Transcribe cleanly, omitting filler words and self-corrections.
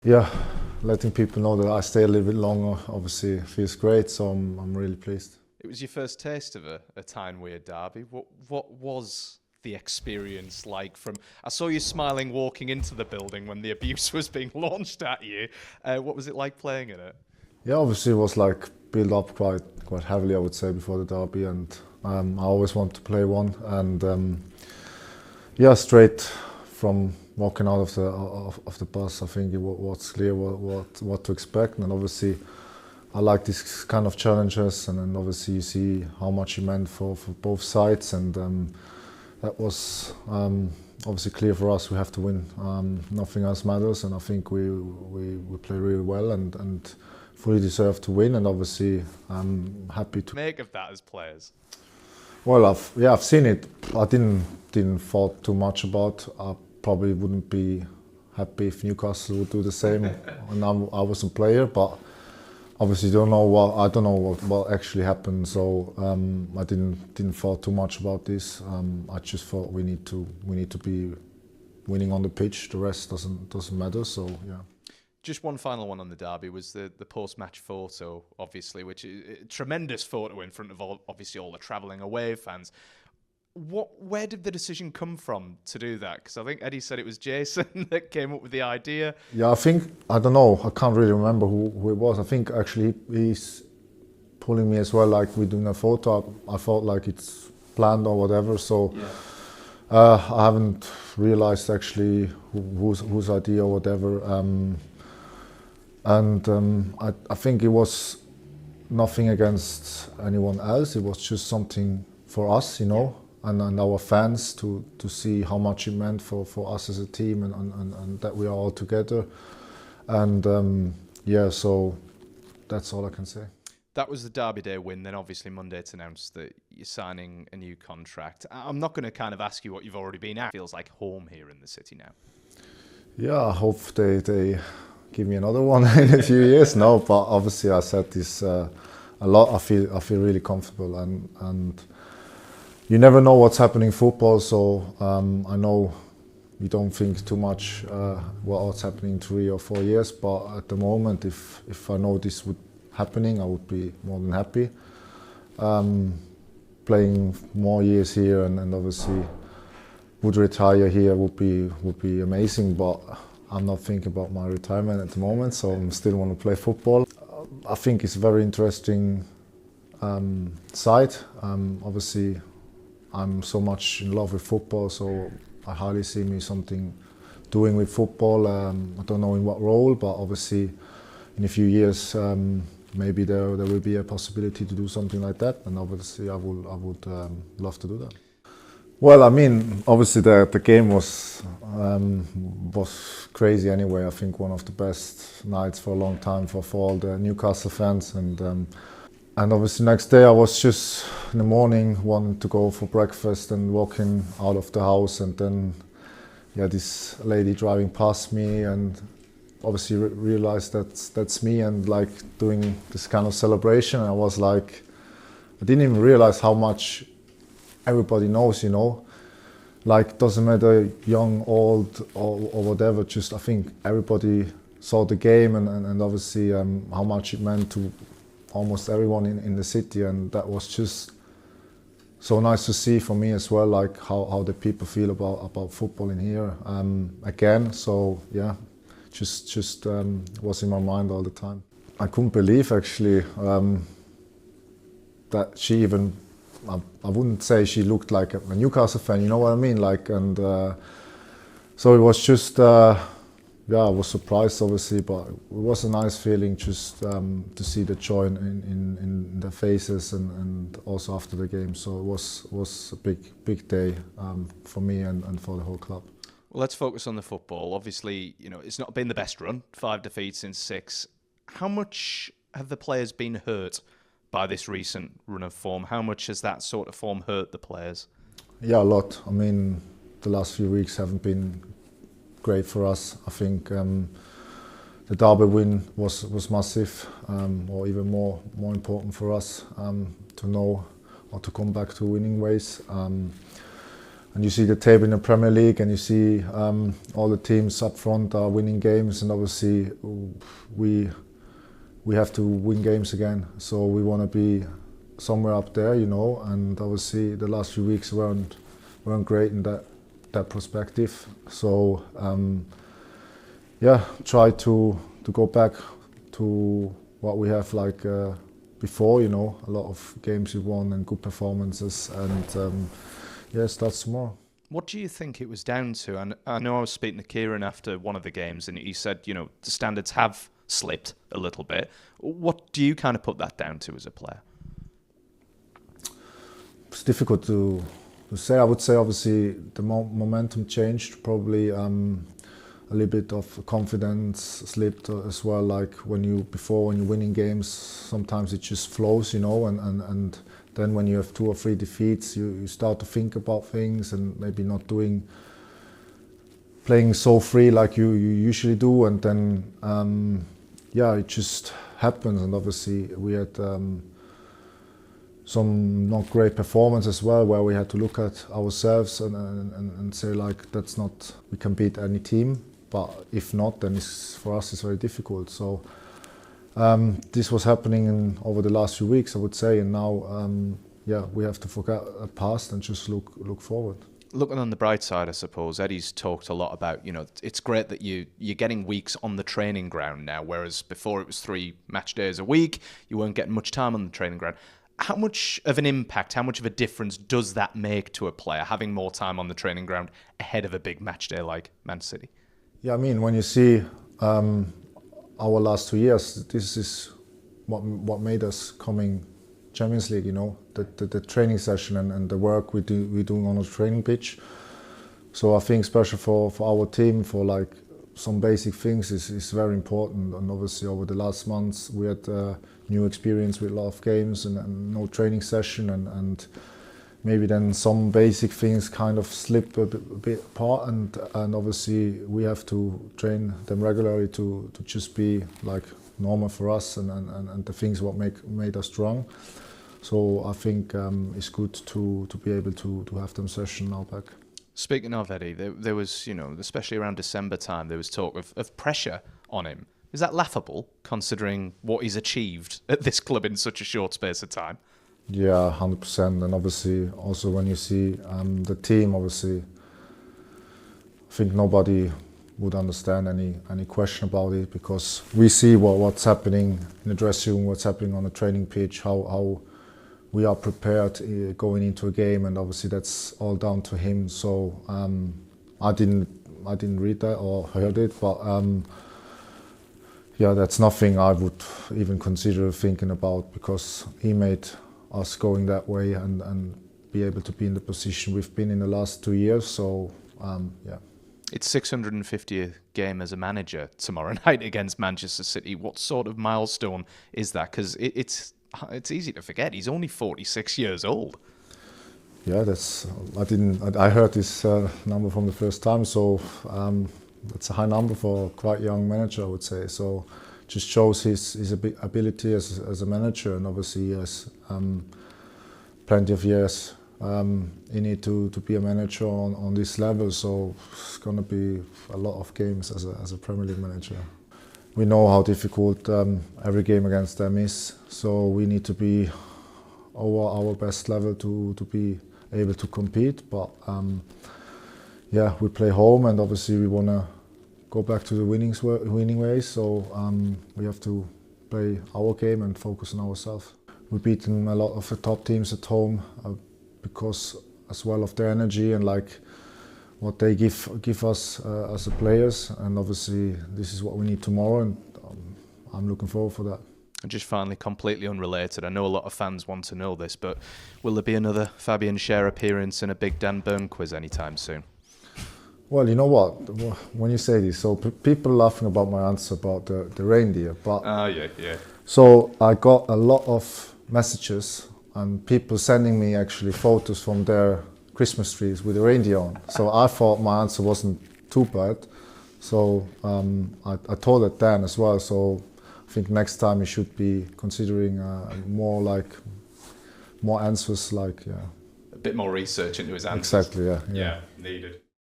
Yeah, letting people know that I stay a little bit longer obviously feels great, so I'm really pleased. It was your first taste of a Tyne-Wear derby. What was the experience like? I saw you smiling walking into the building when the abuse was being launched at you. What was it like playing in it? Yeah, obviously it was like built up quite heavily, I would say, before the derby, and I always want to play one, and yeah, straight from walking out of the bus, I think what's clear what to expect, and obviously I like these kind of challenges, and then obviously you see how much it meant for both sides, and that was obviously clear for us. We have to win. Nothing else matters, and I think we play really well and fully deserve to win. And obviously, I'm happy to Make of that as players. Well, I've seen it. I didn't thought too much about. I probably wouldn't be happy if Newcastle would do the same, and I was a player, but obviously I don't know what actually happened. So I didn't thought too much about this. I just thought we need to be winning on the pitch. The rest doesn't matter. So yeah. Just one final one on the derby was the post-match photo, obviously, which is a tremendous photo in front of obviously all the travelling away fans. Where did the decision come from to do that? Because I think Eddie said it was Jason that came up with the idea. Yeah, I don't know. I can't really remember who it was. I think actually he's pulling me as well. Like we're doing a photo. I felt like it's planned or whatever. So. Yeah. I haven't realised actually whose idea or whatever. I think it was nothing against anyone else. It was just something for us, and our fans to see how much it meant for us as a team and that we are all together. And yeah, so that's all I can say. That was the Derby Day win. Then obviously Monday it's announced that you're signing a new contract. I'm not going to kind of ask you what you've already been at. It feels like home here in the city now. Yeah, I hope they give me another one in a few years. No, but obviously I said this a lot. I feel really comfortable, and you never know what's happening in football. So I know we don't think too much what's happening in 3 or 4 years. But at the moment, if I know this would happening, I would be more than happy. Playing more years here and obviously would retire here would be amazing. But I'm not thinking about my retirement at the moment, so I still want to play football. I think it's a very interesting side. Obviously, I'm so much in love with football, so I hardly see me something doing with football. I don't know in what role, but obviously in a few years maybe there will be a possibility to do something like that, and obviously I would love to do that. Well, I mean, obviously the game was crazy anyway. I think one of the best nights for a long time for all the Newcastle fans, and obviously next day I was just in the morning wanting to go for breakfast and walking out of the house, and then this lady driving past me and obviously realized that's me and like doing this kind of celebration. And I was like, I didn't even realize how much everybody knows, like doesn't matter young, old or whatever, just I think everybody saw the game and obviously how much it meant to almost everyone in the city, and that was just so nice to see for me as well, like how the people feel about football in here again. So yeah, just was in my mind all the time. I couldn't believe actually that she even, I wouldn't say she looked like a Newcastle fan, you know what I mean? Like, and so it was just, I was surprised obviously, but it was a nice feeling just to see the joy in their faces and also after the game. So it was a big day for me and for the whole club. Well, let's focus on the football. Obviously, it's not been the best run, 5 defeats in 6. How much have the players been hurt by this recent run of form? How much has that sort of form hurt the players? Yeah, a lot. I mean, the last few weeks haven't been great for us. I think the derby win was massive, or even more important for us to know or to come back to winning ways. and you see the table in the Premier League, and you see all the teams up front are winning games, and obviously we have to win games again. So we want to be somewhere up there, you know. And obviously the last few weeks weren't great in that perspective. So try to go back to what we have like before, you know, a lot of games we won and good performances, and it starts tomorrow. What do you think it was down to? And I know I was speaking to Kieran after one of the games, and he said, you know, the standards have slipped a little bit. What do you kind of put that down to as a player? It's difficult to say. I would say obviously the momentum changed. Probably a little bit of confidence slipped as well. Like when you're winning games, sometimes it just flows, you know, and then when you have 2 or 3 defeats, you start to think about things and maybe not playing so free like you usually do, and then it just happens. And obviously we had some not great performance as well, where we had to look at ourselves and say like we can beat any team, but if not, then for us it's very difficult. So this was happening over the last few weeks, I would say, and now we have to forget the past and just look forward. Looking on the bright side, I suppose, Eddie's talked a lot about, you know, it's great that you're getting weeks on the training ground now, whereas before it was 3 match days a week, you weren't getting much time on the training ground. How much of an impact, how much of a difference does that make to a player, having more time on the training ground ahead of a big match day like Man City? Yeah, I mean, when you see our last 2 years, this is what made us coming Champions League, you know, the training session and the work we're doing on the training pitch. So I think especially for our team, for like some basic things is very important. And obviously over the last months we had new experience with a lot of games and no training session, and maybe then some basic things kind of slip a bit apart, and obviously we have to train them regularly to just be like normal for us and the things what made us strong. So I think it's good to be able to have them session now back. Speaking of Eddie, there was, you know, especially around December time, there was talk of pressure on him. Is that laughable, considering what he's achieved at this club in such a short space of time? Yeah, 100%. And obviously, also when you see the team, obviously, I think nobody would understand any question about it, because we see what's happening in the dressing room, what's happening on the training pitch, how we are prepared going into a game, and obviously that's all down to him. So I didn't read that or heard it, but that's nothing I would even consider thinking about, because he made us going that way and be able to be in the position we've been in the last 2 years. So It's 650th game as a manager tomorrow night against Manchester City. What sort of milestone is that? Because it's easy to forget. He's only 46 years old. Yeah, I heard this number from the first time. So that's a high number for a quite young manager, I would say. So just shows his ability as a manager, and obviously he has plenty of years in it to be a manager on this level. So it's going to be a lot of games as a Premier League manager. We know how difficult every game against them is, so we need to be over our best level to be able to compete. But we play home, and obviously we want to go back to the winning ways. So we have to play our game and focus on ourselves. We've beaten a lot of the top teams at home because as well of their energy and like what they give us as the players, and obviously this is what we need tomorrow, and I'm looking forward for that. And just finally, completely unrelated, I know a lot of fans want to know this, but will there be another Fabian Schär appearance in a Big Dan Burn quiz anytime soon? Well, you know what, when you say this, so people laughing about my answer about the reindeer, but yeah. So I got a lot of messages and people sending me actually photos from their Christmas trees with the reindeer on. So I thought my answer wasn't too bad. So I told it Dan as well. So I think next time you should be considering more answers like. bit more research into his answers. Exactly, yeah. Yeah, needed.